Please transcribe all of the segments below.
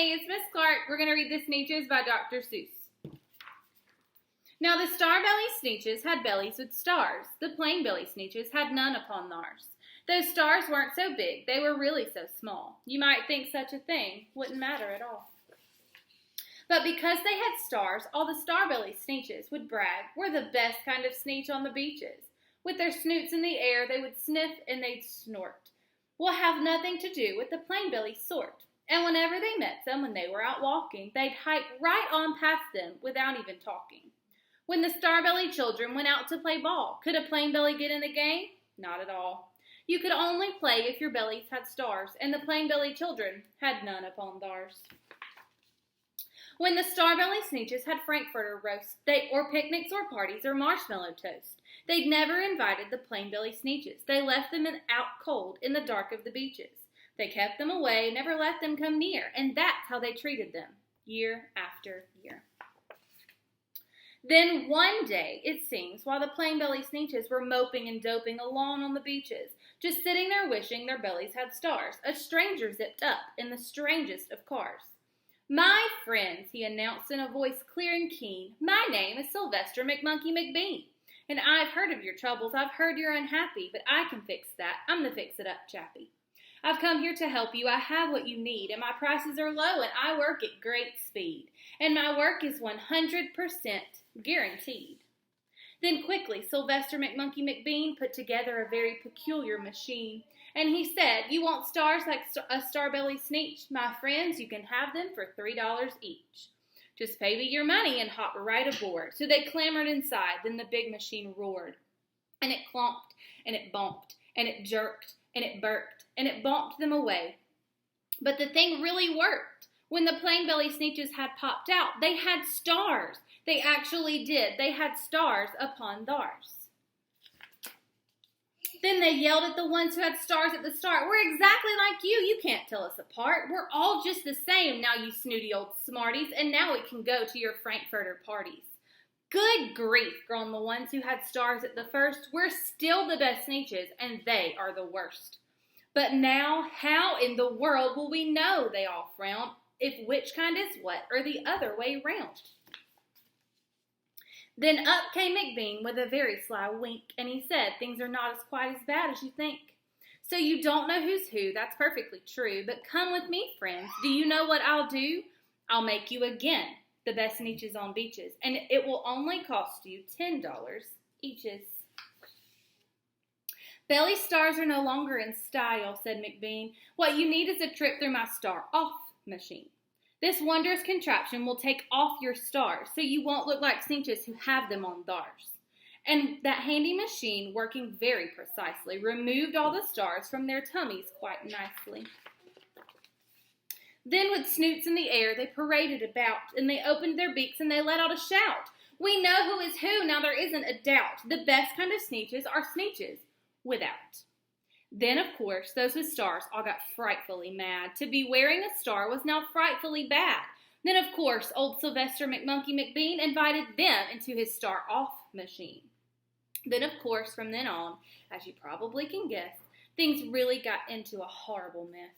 Hey, it's Miss Clark. We're going to read the Sneeches by Dr. Seuss. Now the star-belly Sneeches had bellies with stars. The plain-belly Sneeches had none upon theirs. Those stars weren't so big, they were really so small. You might think such a thing wouldn't matter at all. But because they had stars, all the star-belly Sneeches would brag, we're the best kind of Sneech on the beaches. With their snoots in the air, they would sniff and they'd snort. We'll have nothing to do with the plain-belly sort. And whenever they met them when they were out walking, they'd hike right on past them without even talking. When the star-belly children went out to play ball, could a plain belly get in the game? Not at all. You could only play if your bellies had stars, and the plain-belly children had none upon theirs. When the star-belly Sneeches had frankfurter roast, or picnics or parties or marshmallow toast, they'd never invited the plain-belly Sneeches. They left them out cold in the dark of the beaches. They kept them away, never let them come near, and that's how they treated them, year after year. Then one day, it seems, while the plain-belly Sneeches were moping and doping alone on the beaches, just sitting there wishing their bellies had stars, a stranger zipped up in the strangest of cars. My friends, he announced in a voice clear and keen, my name is Sylvester McMonkey McBean, and I've heard of your troubles, I've heard you're unhappy, but I can fix that, I'm the fix-it-up chappie. I've come here to help you, I have what you need, and my prices are low, and I work at great speed, and my work is 100% guaranteed. Then quickly, Sylvester McMonkey McBean put together a very peculiar machine, and he said, you want stars like a star-belly Sneech? My friends, you can have them for $3 each. Just pay me your money and hop right aboard. So they clambered inside, then the big machine roared, and it clomped, and it bumped, and it jerked, and it burped, and it bumped them away. But the thing really worked. When the plain-belly Sneeches had popped out, they had stars. They actually did. They had stars upon theirs. Then they yelled at the ones who had stars at the start. We're exactly like you. You can't tell us apart. We're all just the same now, you snooty old smarties, and now we can go to your frankfurter parties. Good grief, groaned the ones who had stars at the first. We're still the best Sneeches, and they are the worst. But now, how in the world will we know, they all frowned, if which kind is what, or the other way round? Then up came McBean with a very sly wink, and he said, things are not quite as bad as you think. So you don't know who's who, that's perfectly true, but come with me, friends. Do you know what I'll do? I'll make you again the best Sneeches on beaches, and it will only cost you $10 eaches. Belly stars are no longer in style, said McBean. What you need is a trip through my star-off machine. This wondrous contraption will take off your stars, so you won't look like Sneeches who have them on theirs. And that handy machine, working very precisely, removed all the stars from their tummies quite nicely. Then with snoots in the air, they paraded about, and they opened their beaks and they let out a shout. We know who is who, now there isn't a doubt. The best kind of Sneeches are Sneeches without. Then, of course, those with stars all got frightfully mad. To be wearing a star was now frightfully bad. Then, of course, old Sylvester McMonkey McBean invited them into his star-off machine. Then, of course, from then on, as you probably can guess, things really got into a horrible mess.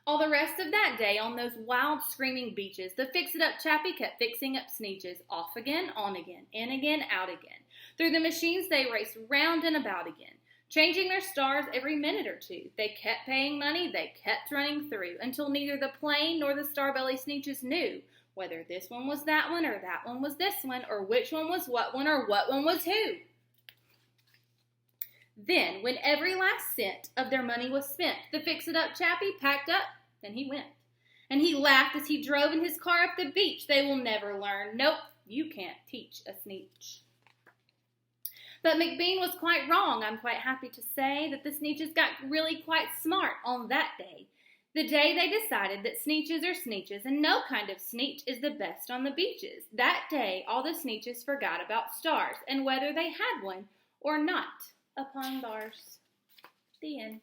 All the rest of that day, on those wild, screaming beaches, the fix-it-up chappie kept fixing up Sneeches, off again, on again, in again, out again. Through the machines they raced round and about again, changing their stars every minute or two. They kept paying money, they kept running through, until neither the plain nor the star-belly Sneeches knew whether this one was that one or that one was this one, or which one was what one or what one was who. Then, when every last cent of their money was spent, the fix-it-up chappie packed up and he went. And he laughed as he drove in his car up the beach. They will never learn. Nope, you can't teach a Sneech. But McBean was quite wrong, I'm quite happy to say, that the Sneeches got really quite smart on that day. The day they decided that Sneeches are Sneeches, and no kind of Sneech is the best on the beaches. That day, all the Sneeches forgot about stars, and whether they had one or not upon theirs. The end.